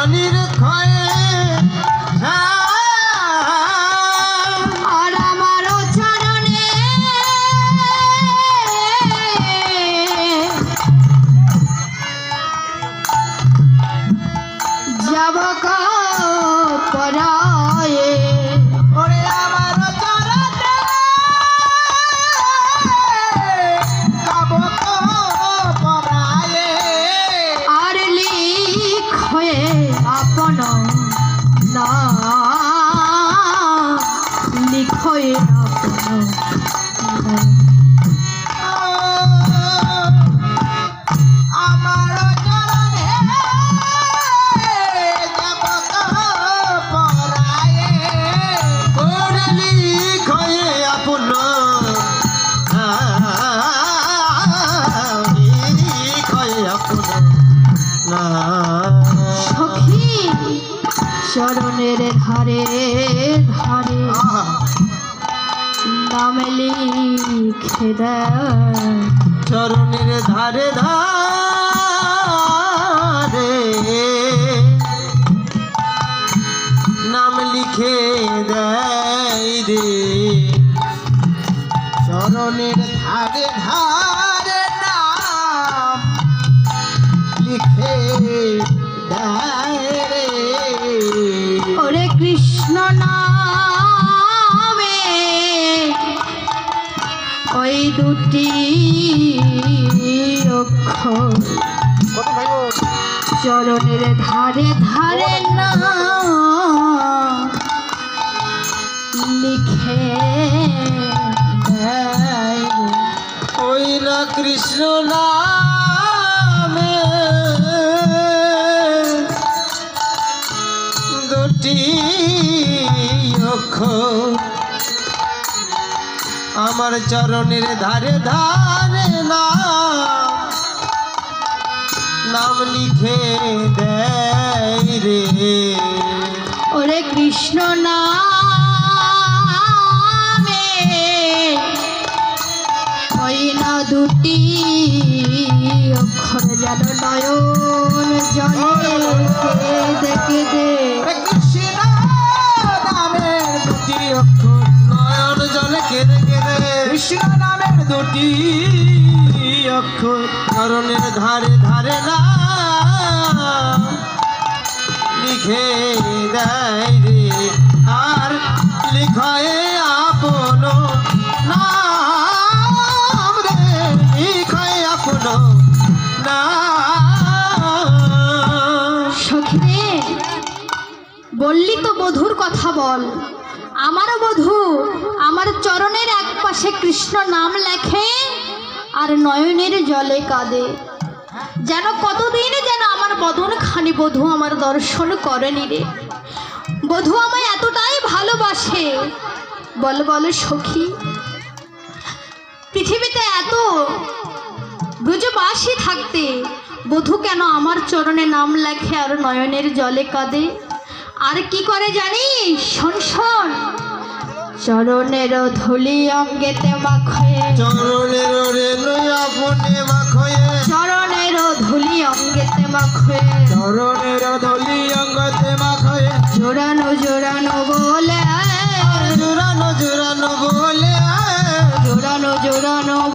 জনির ক্ষয়ে আর আমারও চরণে যাব পরায়ে ওরে আমার চরণে যাব পরায়ে আর লিখে আপন না লিখে আপন আমার চরণে যাব পরায়ে ওরে লিখয়ে আপন লিখয়ে আপন না সখী চরণের ধারে ধারে নাম লিখে দেয় চরণের ধারে ধারে নাম লিখে দেয় রে চরণের ধারে ধারে নাম লিখে দেয় রে ওরে কৃষ্ণ নামে ওই দুটি অক্ষর চরণের ধারে ধারে না লিখে দেয় ওই না কৃষ্ণ নামে দুটি অক্ষর আমার চরণের ধারে ধারে নাম লিখে দেয় রে ওরে কৃষ্ণ নামে ওই না দুটি অক্ষর যেন নয়ন জলে কেঁদে কেঁদে কৃষ্ণ নামের দুটি অক্ষর নয়ন জলে কেঁদে কেঁদে কৃষ্ণ নামের দুটি অক্ষর চরণের ধারে ধারে না লিখে দেয় রে আর লিখায় আপন নাম রে লিখায় আপন নাম সখী রে বললি তো বধূর কথা বল আমারও বধূ আমার চরণের এক পাশে কৃষ্ণ নাম লেখে আর নয়নের জলে কাঁদে যেন কতদিন যেন আমার বদন খানি বধূ আমার দর্শন করেনি রে বধূ আমায় এতটাই ভালোবাসে বল বল সখী পৃথিবীতে এত ব্রজবাসী থাকতে বধূ কেন আমার চরণে নাম লেখে আর নয়নের জলে কাঁদে আর কি করে জানিস শোন শোন চরণের ধুলি অঙ্গেতে মাখয়ে চরণের রেণু আপনে মাখয়ে চরণের ধুলি অঙ্গেতে মাখয়ে চরণের ধুলি অঙ্গতে মাখয়ে জোড়ানো